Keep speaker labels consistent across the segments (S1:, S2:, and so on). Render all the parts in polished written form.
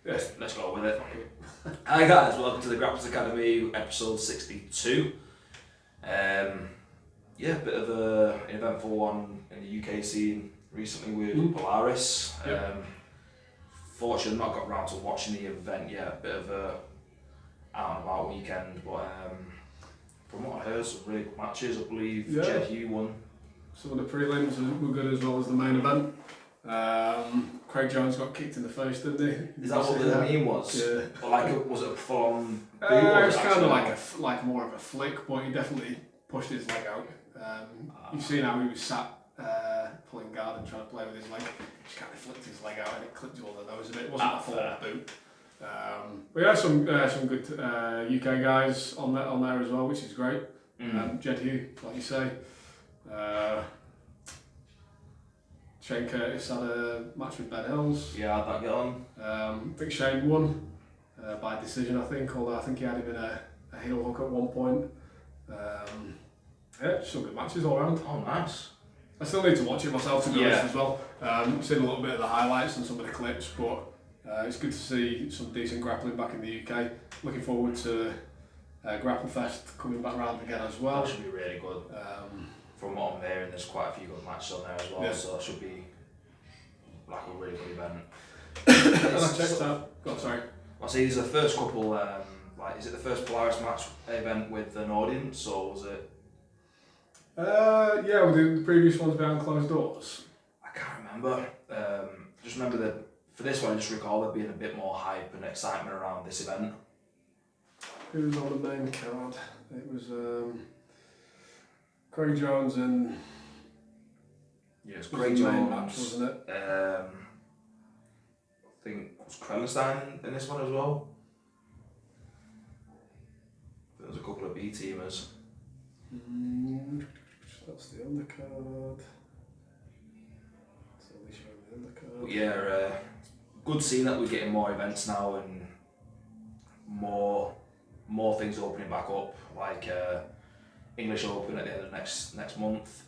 S1: Let's go with it. Hi guys, welcome to the Grapplers Academy, episode 62. Yeah, a bit of an eventful one in the UK scene recently with Polaris. Fortunately, I've not got round to watching the event yet. A bit of a out and about weekend, but from what I heard, some really good matches. I believe Jed Hugh won.
S2: Some of the prelims were good as well as the main event. Craig Jones got kicked in the face, didn't he?
S1: Is that what the meme was?
S2: Yeah.
S1: Or like, was it a full-on boot?
S2: It was kind of like more of a flick, but he definitely pushed his leg out. You've seen how he was sat pulling guard and trying to play with his leg. He just kind of flicked his leg out and it clipped you on the nose a bit. It wasn't a full-on boot. But yeah, some good UK guys on there as well, which is great. Jed Hugh, like you say. Shane Curtis had a match with Ben Hills.
S1: Yeah, how'd that get on?
S2: I think Shane won by decision, although I think he had him in a heel hook at one point. Yeah, some good matches all around.
S1: Oh, nice.
S2: I still need to watch it myself to be honest as well. I've seen a little bit of the highlights and some of the clips, but it's good to see some decent grappling back in the UK. Looking forward to Grapple Fest coming back round again as well.
S1: That should be really good. From what I'm hearing, there's quite a few good matches on there as well, so it should be like a really good event.
S2: And I checked out. Sorry.
S1: I see these are the first couple. Is it the first Polaris match event with an audience, or was it?
S2: Yeah, were the previous ones behind closed doors?
S1: I can't remember. Just remember that for this one, I just recall there being a bit more hype and excitement around this event.
S2: Who was on the main card? It was Craig Jones and.
S1: Yeah, it was Craig Jones.
S2: Match, wasn't it?
S1: I think was Krellenstein in this one as well. There was a couple of B teamers.
S2: That's the undercard. That's only showing the undercard.
S1: But yeah, good seeing that we're getting more events now and more things opening back up, like English Open at the end of next month.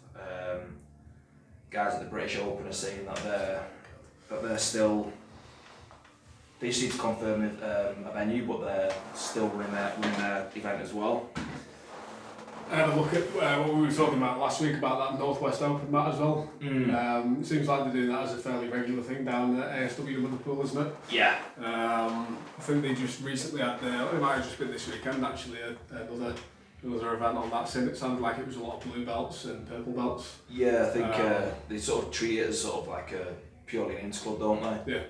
S1: Guys at the British Open are saying that they're still. They just need to confirm a venue, but they're still winning their event as well.
S2: I had a look at what we were talking about last week about that Northwest Open, Matt, as well. It seems like they're doing that as a fairly regular thing down at ASW Liverpool, isn't it?
S1: Yeah.
S2: I think they just recently had it might have just been this weekend actually, another event on that scene. It sounded like it was a lot of blue belts and purple belts.
S1: Yeah, I think they sort of treat it as sort of like a purely an inter-club, don't they? Yeah.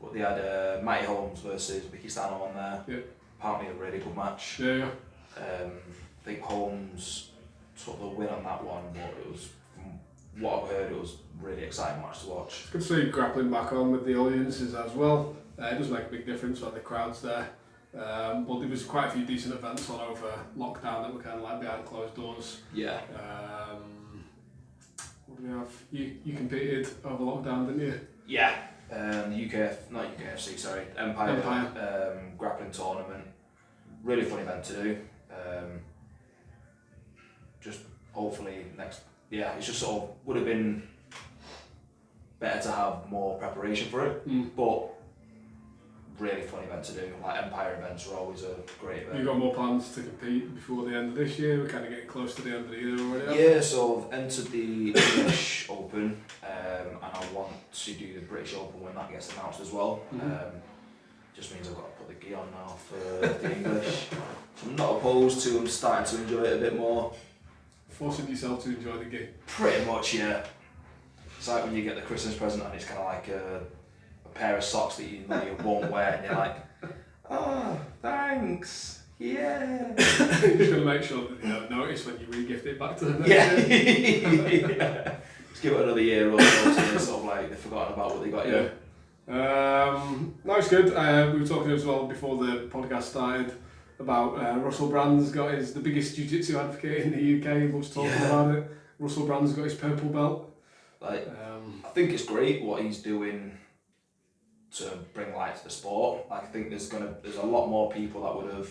S1: But they had Matty Holmes versus Vicky Stano on there. Yeah. Apparently a really good match.
S2: Yeah.
S1: I think Holmes took the win on that one, but it was, from what I've heard, it was a really exciting match to watch.
S2: It's good to see grappling back on with the audiences as well. It does make a big difference when the crowd's there. But there was quite a few decent events on over lockdown that were kind of like behind closed doors.
S1: Yeah.
S2: What do we have? You competed over lockdown, didn't you?
S1: Yeah. The Empire grappling tournament. Really fun event to do. Just hopefully it's just sort of would have been better to have more preparation for it, but really fun event to do. Like Empire events are always a great event.
S2: You've got more plans to compete before the end of this year? We're kind of getting close to the end of the year already.
S1: Yeah, so I've entered the English Open, and I want to do the British Open when that gets announced as well. Just means I've got to put the gi on now for the English. So I'm not opposed to. I'm starting to enjoy it a bit more.
S2: Forcing yourself to enjoy the gi?
S1: Pretty much, yeah. It's like when you get the Christmas present and it's kind of like a pair of socks that you know you won't wear and you're like, oh, thanks, yeah.
S2: You're just going to make sure that they don't notice when you re-gift it back to them.
S1: Yeah. Yeah. Just give it another year or so to sort of like they've forgotten about what they got you.
S2: No, it's good. We were talking as well before the podcast started about Russel Brand's got the biggest jiu-jitsu advocate in the UK. He loves talking about it. Russel Brand's got his purple belt.
S1: I think it's great what he's doing to bring light to the sport. I think there's a lot more people that would have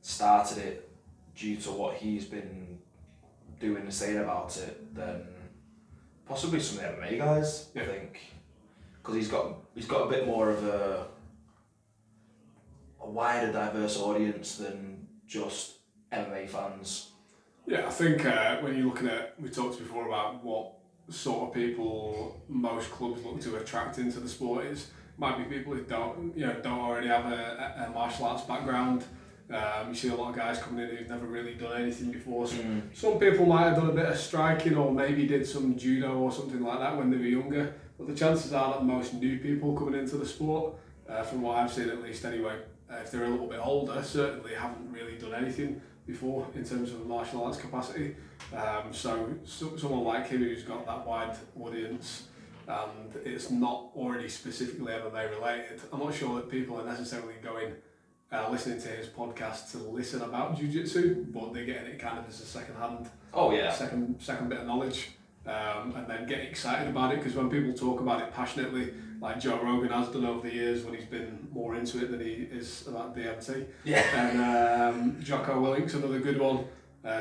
S1: started it due to what he's been doing and saying about it than possibly some of the MMA guys. I think because he's got a bit more of a wider, diverse audience than just MMA fans.
S2: Yeah, I think when you're looking at, we talked before about what sort of people most clubs look to attract into the sport is, might be people who don't already have a martial arts background. You see a lot of guys coming in who've never really done anything before. So some people might have done a bit of striking or maybe did some judo or something like that when they were younger. But the chances are that most new people coming into the sport, from what I've seen at least anyway, if they're a little bit older, certainly haven't really done anything before in terms of a martial arts capacity. So someone like him who's got that wide audience and it's not already specifically MMA related, I'm not sure that people are necessarily going listening to his podcast to listen about jiu-jitsu, but they're getting it kind of as a second-hand, second bit of knowledge, and then get excited about it, because when people talk about it passionately, like Joe Rogan has done over the years when he's been more into it than he is about DMT. Yeah. And Jocko Willink's another good one.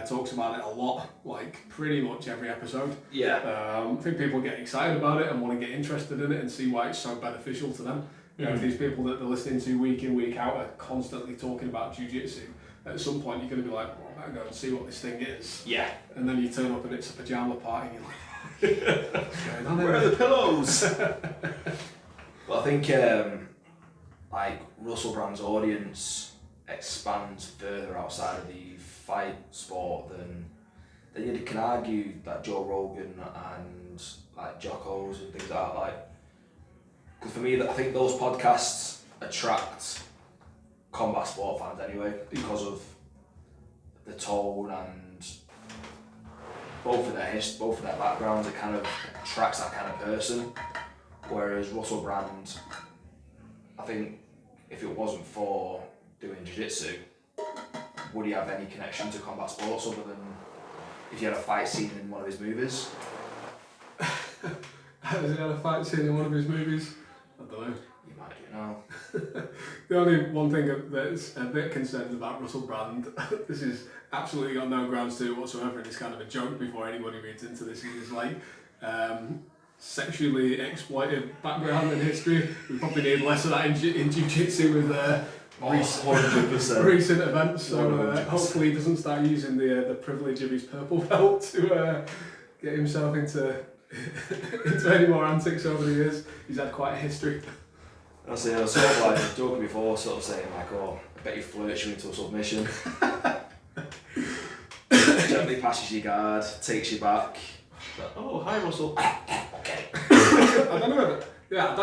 S2: Talks about it a lot, like pretty much every episode.
S1: Yeah.
S2: I think people get excited about it and want to get interested in it and see why it's so beneficial to them. You know, if these people that they're listening to week in, week out are constantly talking about jiu-jitsu, at some point you're going to be like, well, I better go and see what this thing is. Yeah. And then you turn up and it's a pyjama party and you're like, what's going on?
S1: Where are the pillows? Well, I think like Russel Brand's audience expands further outside of the fight sport than you can argue that Joe Rogan and like Jocko's and things like that. Like, because for me, I think those podcasts attract combat sport fans anyway, because of the tone and both of their backgrounds. It kind of attracts that kind of person. Whereas Russel Brand, I think if it wasn't for doing jiu-jitsu, would he have any connection to combat sports other than if he had a fight scene in one of his movies?
S2: Has he had a fight scene in one of his movies? I don't know.
S1: You might do now.
S2: The only one thing that's a bit concerned about Russel Brand, this is absolutely got no grounds to it whatsoever, and it's kind of a joke before anybody reads into this, is like sexually exploited background and history. We probably need less of that in jiu-jitsu with recent events, so hopefully he doesn't start using the privilege of his purple belt to get himself into any more antics over the years. He's had quite a history.
S1: I was sort of like joking before, sort of saying like, oh, I bet he flirts you into a submission. Gently passes your guard, takes you back. But, oh, hi Russell. Okay.
S2: I don't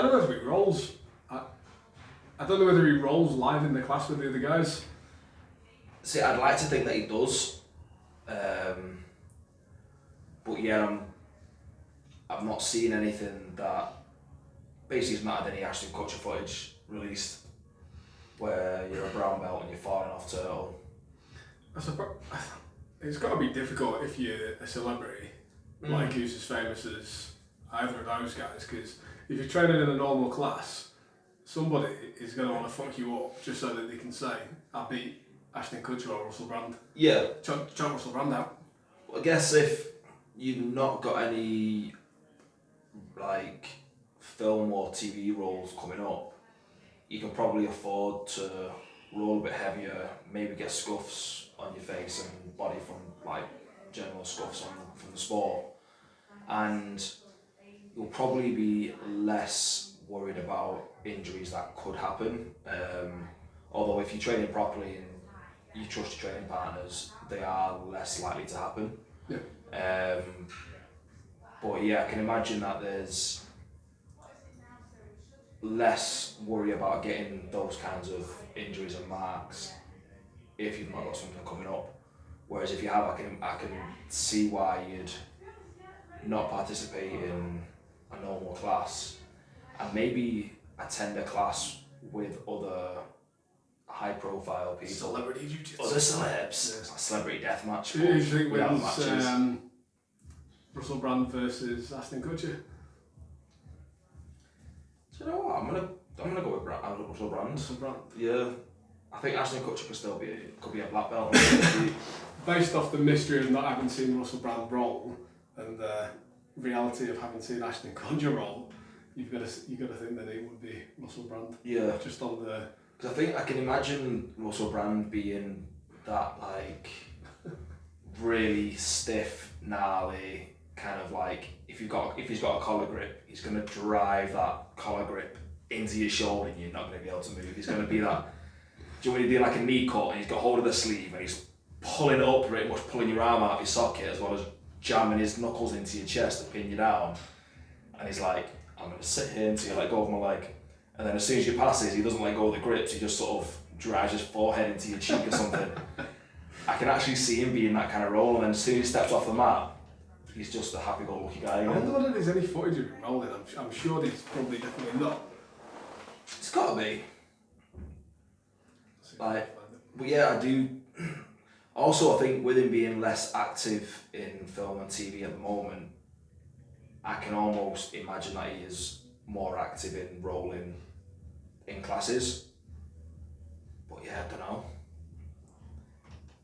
S2: know whether he rolls. I don't know whether he rolls live in the class with the other guys.
S1: See, I'd like to think that he does. But yeah, I've not seen anything that basically has not had any Ashton Kutcher footage released where you're a brown belt and you're falling off turtle.
S2: It's got to be difficult if you're a celebrity, like who's as famous as either of those guys, because if you're training in a normal class, somebody is going to want to fuck you up just so that they can say, I beat Ashton Kutcher or Russel Brand. Yeah. Chuck Russel Brand out.
S1: Well, I guess if you've not got any like film or TV roles coming up, you can probably afford to roll a bit heavier, maybe get scuffs on your face and body from like general scuffs from the sport, and you'll probably be less worried about injuries that could happen. Although if you're training properly and you trust your training partners, they are less likely to happen. Yeah. But yeah, I can imagine that there's less worry about getting those kinds of injuries and marks if you've not got something coming up. Whereas if you have, I can see why you'd not participate in a normal class and maybe attend a class with other high-profile people.
S2: Celebrity jiu-jitsu.
S1: Other celebs. It's like celebrity deathmatch.
S2: Who do you think wins Russel Brand versus Ashton Kutcher?
S1: Do you know what? I'm gonna go with Russel Brand.
S2: Russel Brand.
S1: Yeah. I think Ashton Kutcher could be a black belt.
S2: Based off the mystery of not having seen Russel Brand roll and the reality of having seen Ashton Kutcher roll, you've got to think that it would be Russel Brand.
S1: Yeah.
S2: Just on
S1: Because I think I can imagine Russel Brand being that like really stiff, gnarly kind of like if he's got a collar grip, he's gonna drive that collar grip into your shoulder and you're not gonna be able to move. He's gonna be that. Do you know when you do like a knee cut and he's got hold of the sleeve and he's pulling it up, pretty much pulling your arm out of your socket as well as jamming his knuckles into your chest to pin you down. And he's like, I'm gonna sit here until you let go of my leg. And then as soon as you passes, he doesn't let go of the grips, he just sort of drives his forehead into your cheek or something. I can actually see him being that kind of role, and then as soon as he steps off the mat, he's just a happy-go-lucky guy again.
S2: I wonder whether there's any footage of him rolling. I'm sure there's probably definitely not.
S1: It's gotta be. Like, but yeah, I do. Also, I think with him being less active in film and TV at the moment, I can almost imagine that he is more active in rolling in classes. But yeah, I don't know.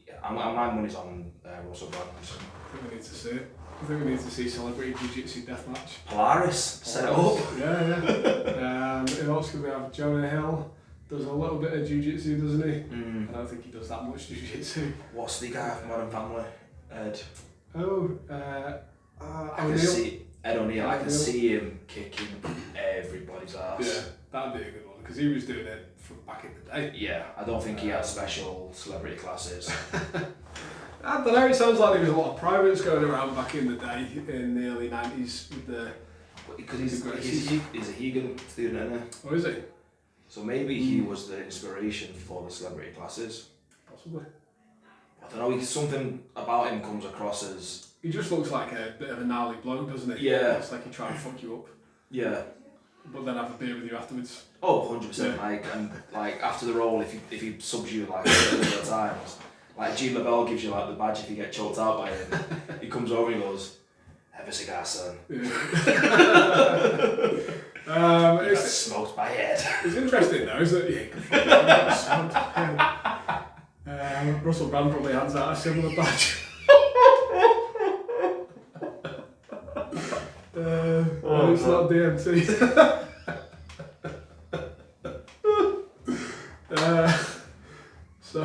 S1: Yeah, my money's on Russel Brand.
S2: I think we need to see it. I think we need to see Celebrity Jiu-Jitsu Deathmatch.
S1: Polaris, set it up.
S2: Yeah. Who else could we have? Jonah Hill does a little bit of Jiu-Jitsu, doesn't he? I don't think he does that much Jiu-Jitsu.
S1: What's the guy from Modern Family? Ed.
S2: I
S1: can see Ed O'Neill. I can see him kicking everybody's ass.
S2: Yeah, that'd be a good one because he was doing it from back in the day.
S1: Yeah, I don't think he had special celebrity classes.
S2: I don't know, it sounds like there was a lot of privates going around back in the day, in the early 90s with the...
S1: Because he's a Hegan student, isn't he?
S2: Oh, is he?
S1: So maybe he was the inspiration for the celebrity classes.
S2: Possibly.
S1: I don't know, something about him comes across as...
S2: He just looks like a bit of a gnarly bloke, doesn't he?
S1: Yeah.
S2: It's like he tries to fuck you up.
S1: Yeah.
S2: But then have a beer with you afterwards.
S1: Oh, 100%. Yeah. Like after the roll, if he subs you like a couple of times, like Gene LaBelle gives you like the badge if you get choked out by him. He comes over and he goes, "Have a cigar, son." Yeah. You got smoked by Ed.
S2: It's interesting though, isn't it? Yeah, smoked by Ed. Russel Brand probably hands out a similar badge. It's not DMT. So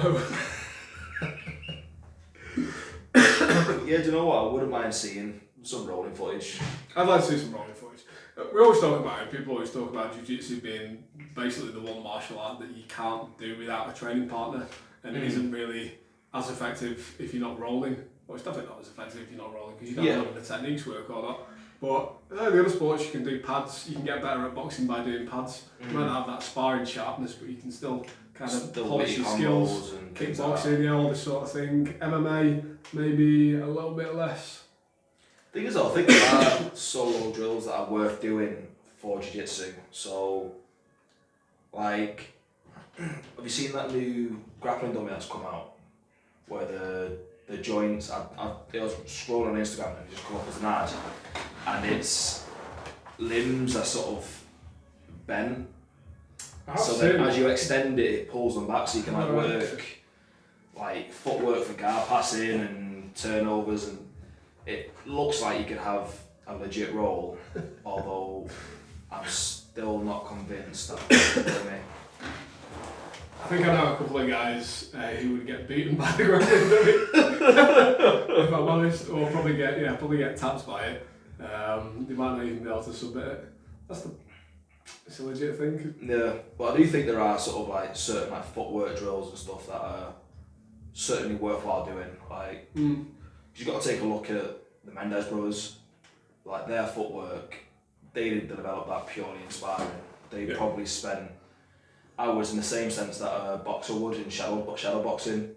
S1: yeah, do you know what? I wouldn't mind seeing some rolling footage.
S2: I'd like to see some rolling footage. We always talk about it, people always talk about Jiu-Jitsu being basically the one martial art that you can't do without a training partner, and it isn't really as effective if you're not rolling. Well, it's definitely not as effective if you're not rolling because you don't know when the techniques work or not. But the other sports you can do pads, you can get better at boxing by doing pads. You might not have that sparring sharpness, but you can still kind of polish your skills. Kickboxing, all this sort of thing. MMA, maybe a little bit less.
S1: Thing is, I think there are solo drills that are worth doing for Jiu-Jitsu. So, like, have you seen that new grappling dummy that's come out? Where the joints, I was scrolling on Instagram and it just come up as an ad. And its limbs are sort of bent. So then as you extend it, it pulls them back so you can like work like footwork for guard passing and turnovers, and it looks like you could have a legit roll, although I'm still not convinced that for me.
S2: I think I know a couple of guys who would get beaten by the grappling dummy, if I'm honest, or probably get tapped by it. They might not even be able to submit it. It's a legit thing. Yeah,
S1: but I do think there are sort of like certain like footwork drills and stuff that are certainly worthwhile doing. Like, you've got to take a look at the Mendes brothers. Like their footwork, they didn't develop that purely in sparring. They probably spent hours in the same sense that a boxer would in shadow boxing,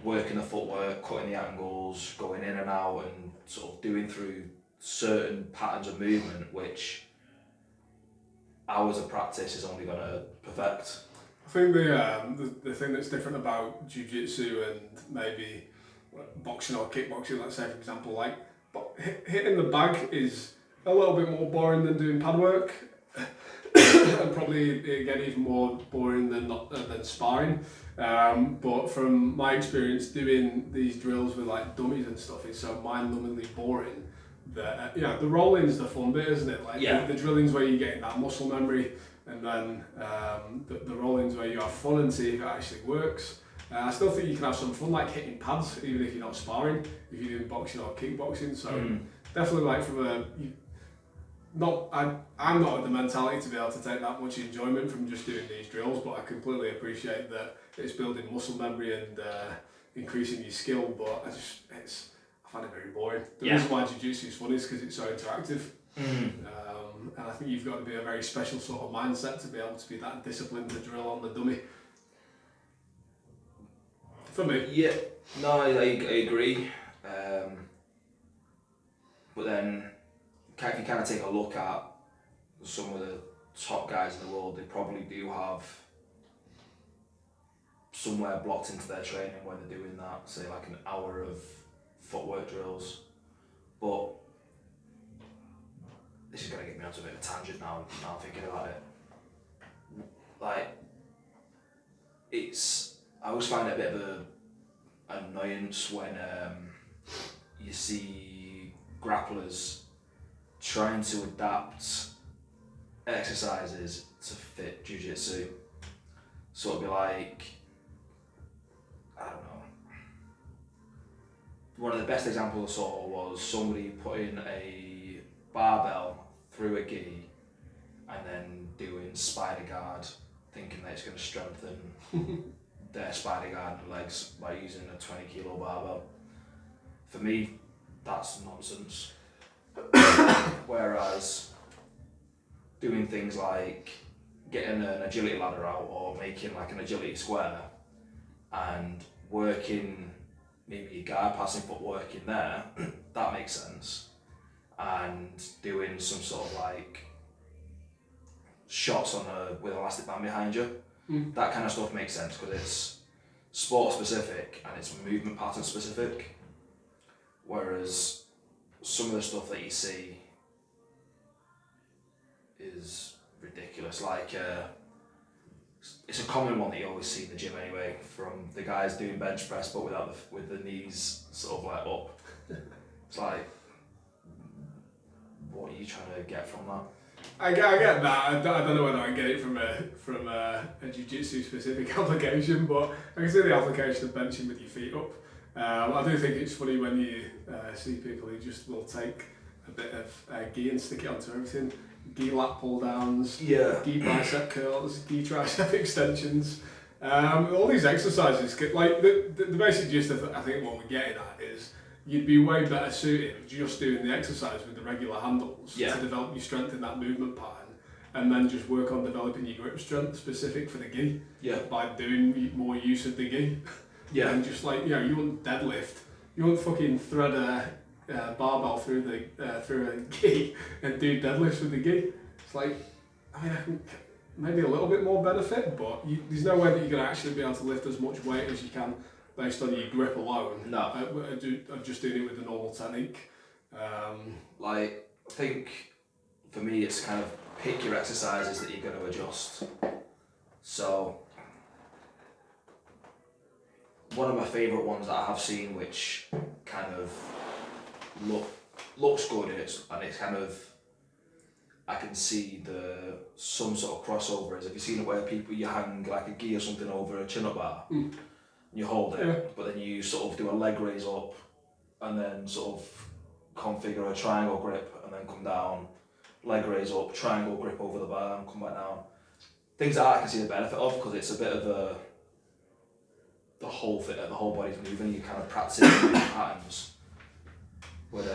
S1: working the footwork, cutting the angles, going in and out, and sort of doing through certain patterns of movement, which hours of practice is only going to perfect.
S2: I think the thing that's different about Jiu-Jitsu and maybe boxing or kickboxing, let's say for example, like hitting the bag is a little bit more boring than doing pad work. And probably again even more boring than sparring. But from my experience doing these drills with like dummies and stuff, it's so mind-numbingly boring that the rolling's the fun bit, isn't it? Like the drilling's where you're getting that muscle memory, and then the roll-ins where you have fun and see if it actually works. I still think you can have some fun, like hitting pads, even if you're not sparring, if you're doing boxing or kickboxing. So definitely, like from I'm not of the mentality to be able to take that much enjoyment from just doing these drills, but I completely appreciate that it's building muscle memory and increasing your skill. But I find it very boring. The reason why jiu-jitsu is fun is because it's so interactive. And I think you've got to be a very special sort of mindset to be able to be that disciplined to drill on the dummy. For me.
S1: Yeah, no, I agree. But then, if you kind of take a look at some of the top guys in the world, they probably do have somewhere blocked into their training where they're doing that, say like an hour of footwork drills. But this is going to get me onto a bit of a tangent now I'm thinking about it. Like, I always find it a bit of an annoyance when you see grapplers trying to adapt exercises to fit jiu-jitsu. So it'll be like, I don't know. One of the best examples I saw was somebody putting a barbell through a gi and then doing spider guard, thinking that it's going to strengthen their spider guard and legs by using a 20 kilo barbell. For me, that's nonsense. Whereas doing things like getting an agility ladder out or making like an agility square and working maybe guard passing footwork in there, that makes sense. And doing some sort of like shots with an elastic band behind you, that kind of stuff makes sense because it's sport specific and it's movement pattern specific. Whereas some of the stuff that you see is ridiculous. Like it's a common one that you always see in the gym anyway, from the guys doing bench press but with the knees sort of like up. It's like, what are you trying to get from that?
S2: I get that. I don't know whether I get it from a jiu-jitsu specific application, but I can see the application of benching with your feet up. I do think it's funny when you see people who just will take a bit of gi and stick it onto everything. Gi lat pull downs, gi bicep curls, gi tricep extensions. All these exercises, like the basic gist of I think what we're getting at is you'd be way better suited just doing the exercise with the regular handles to develop your strength in that movement pattern, and then just work on developing your grip strength specific for the gi by doing more use of the gi. And just like, you wouldn't deadlift, you wouldn't fucking thread a barbell through a gi and do deadlifts with the gi. It's like, I think maybe a little bit more benefit, but there's no way that you're going to actually be able to lift as much weight as you can based on your grip alone.
S1: No.
S2: Just doing it with the normal technique.
S1: I think for me it's kind of pick your exercises that you're going to adjust. So one of my favourite ones that I have seen, which kind of looks good, and it's kind of, I can see some sort of crossover is, have you seen it where you hang like a gi or something over a chin-up bar, and you hold it, but then you sort of do a leg raise up, and then sort of configure a triangle grip, and then come down, leg raise up, triangle grip over the bar, and come back down. Things that I can see the benefit of, because it's a bit of the whole body's moving, you kind of practice patterns. With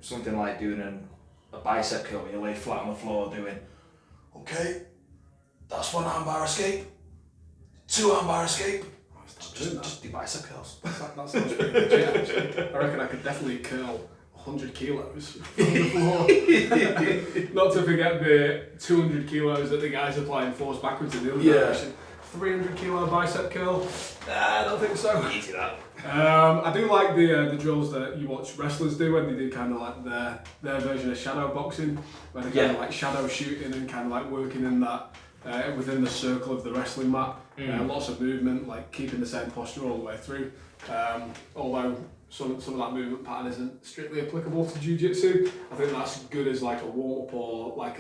S1: something like doing a bicep curl where you lay flat on the floor doing, okay, that's 1 arm bar escape, 2 arm bar escape, just do bicep curls.
S2: That sounds pretty legit actually. I reckon I could definitely curl 100 kilos from the floor. Not to forget the 200 kilos that the guys applying force backwards in the other direction. 300 kilo bicep curl? Nah, I don't think so.
S1: Easy that.
S2: I do like the drills that you watch wrestlers do when they do kind of like their version of shadow boxing, where they kind of like shadow shooting and kind of like working in that within the circle of the wrestling mat. Lots of movement, like keeping the same posture all the way through. Although some of that movement pattern isn't strictly applicable to jiu-jitsu. I think that's good as like a warm-up, or like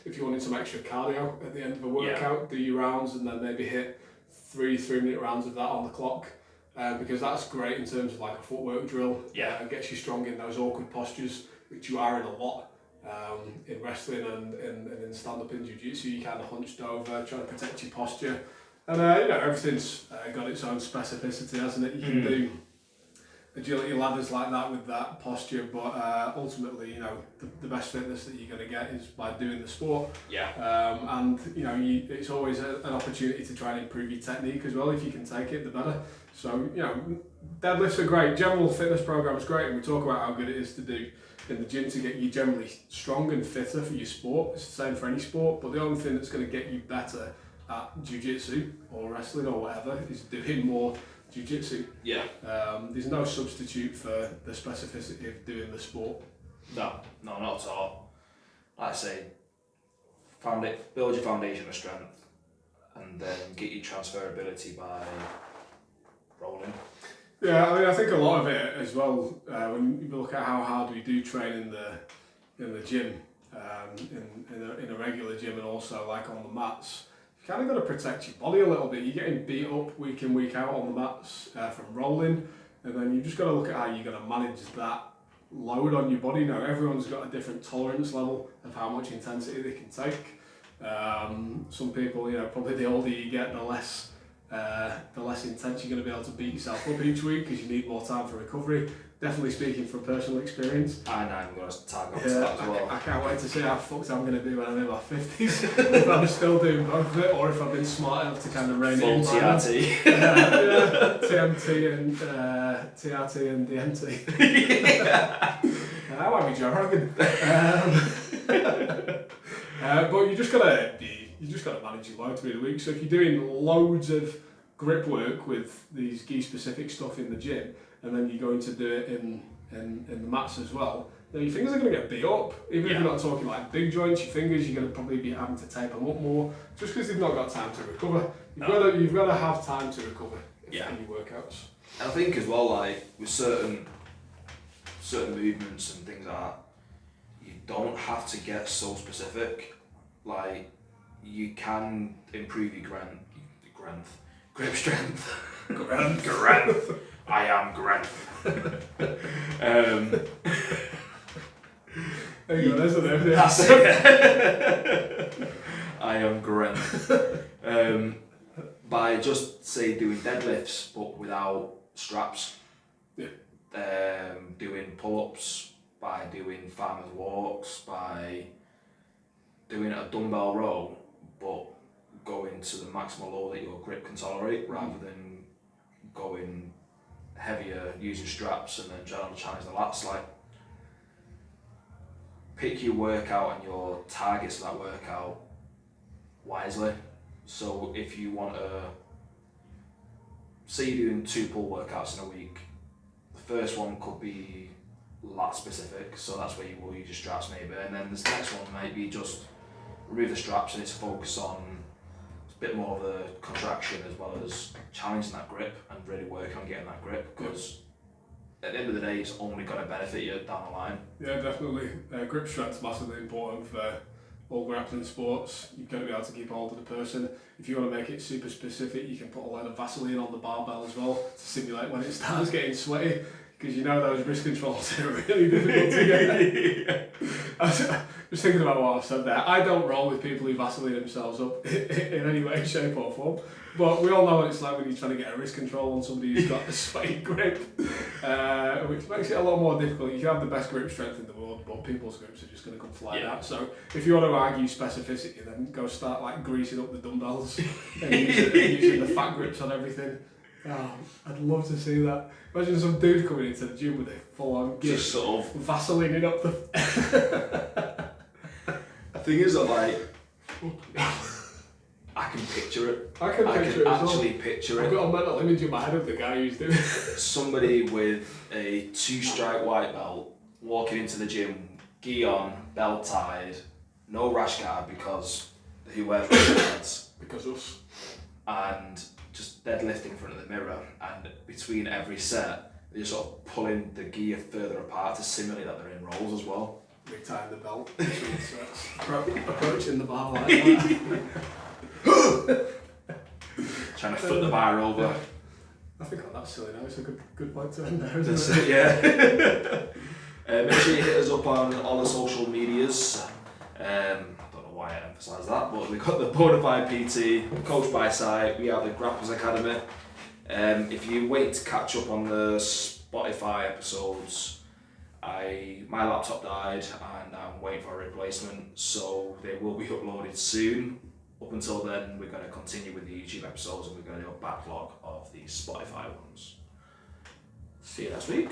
S2: if you wanted some extra cardio at the end of a workout, do your rounds and then maybe hit 3-minute rounds of that on the clock. Because that's great in terms of like a footwork drill. Gets you strong in those awkward postures, which you are in a lot in wrestling and in stand-up in jiu-jitsu. You kind of hunched over, trying to protect your posture. And everything's got its own specificity, hasn't it? You can do agility ladders like that with that posture, but ultimately, the best fitness that you're going to get is by doing the sport. And it's always an opportunity to try and improve your technique as well. If you can take it, the better. So deadlifts are great. General fitness program is great, and we talk about how good it is to do in the gym to get you generally strong and fitter for your sport. It's the same for any sport, but the only thing that's going to get you better at jiu-jitsu or wrestling or whatever is doing more jiu-jitsu. There's no substitute for the specificity of doing the sport.
S1: No, not at all. Like I say, build your foundation of strength and then get your transferability by rolling.
S2: Yeah, I mean, I think a lot of it as well, when you look at how hard we do train in the gym, in a regular gym, and also like on the mats, you kind of got to protect your body a little bit. You're getting beat up week in, week out on the mats from rolling, and then you just got to look at how you're going to manage that load on your body. Now, everyone's got a different tolerance level of how much intensity they can take. Some people, probably the older you get, the less intense you're going to be able to beat yourself up each week because you need more time for recovery. Definitely speaking from personal experience.
S1: I'm going to tag on to that as well.
S2: I can't wait to see how fucked I'm going to be when I'm in my 50s. If I'm still doing both of it, or if I've been smart enough to kind of rein it in.
S1: Full TRT.
S2: TMT and TRT and DMT. That might be Joe Rogan. But you just got to manage your load through the week. So if you're doing loads of grip work with these gi specific stuff in the gym, and then you're going to do it in the mats as well, then your fingers are going to get beat up. Even if you're not talking like big joints, your fingers, you're going to probably be having to tape them up more, just because they've not got time to recover. You've got to have time to recover in your workouts.
S1: And I think as well, like with certain movements and things like that, you don't have to get so specific. Like, you can improve your grip strength. Grenth. I am Grenth.
S2: There you go, that's what everything.
S1: That's it. I am Grenth. By just say doing deadlifts but without straps. Doing pull-ups, by doing farmer's walks, by doing a dumbbell row, but going to the maximal load that your grip can tolerate, rather than going heavier using straps and then trying to challenge the lats. Like, pick your workout and your targets for that workout wisely. So if you want to, say you're doing 2 pull workouts in a week, the first one could be lat specific, so that's where you will use your straps maybe, and then this next one might be just remove the straps and it's focus on a bit more of the contraction as well as challenging that grip and really working on getting that grip, because at the end of the day it's only going to benefit you down the line.
S2: Yeah, definitely. Grip strength is massively important for all grappling sports. You've got to be able to keep hold of the person. If you want to make it super specific, you can put a lot of Vaseline on the barbell as well to simulate when it starts getting sweaty, because those wrist controls are really difficult to get. I was just thinking about what I've said there. I don't roll with people who Vaseline themselves up in any way, shape or form, but we all know what it's like when you're trying to get a wrist control on somebody who's got a sweaty grip, which makes it a lot more difficult. You can have the best grip strength in the world, but people's grips are just going to come flying out. So if you want to argue specificity, then go start like greasing up the dumbbells and using the fat grips on everything. Oh, I'd love to see that. Imagine some dude coming into the gym with a full-on git,
S1: just sort of
S2: Vaselining up the...
S1: The thing is that, like, I can picture it.
S2: I can
S1: actually picture it.
S2: I've got a mental image in my head of the guy who's doing it.
S1: Somebody with a 2-stripe white belt walking into the gym, gi on, belt tied, no rash guard because whoever it's
S2: because us.
S1: And just deadlifting in front of the mirror, and between every set They're sort of pulling the gear further apart to simulate that they're in rolls as well.
S2: Retying the belt. Approaching the bar like that.
S1: Trying to flip the bar over.
S2: Yeah. I think that's silly now. It's a good point to end there, isn't it?
S1: Yeah. Make sure you hit us up on all the social medias. I don't know why I emphasise that, but we've got the Bonafide PT, coached by Sai. We have the Grapplers Academy. If you wait to catch up on the Spotify episodes, my laptop died and I'm waiting for a replacement, so they will be uploaded soon. Up until then, we're going to continue with the YouTube episodes and we're going to do a backlog of the Spotify ones. See you next week.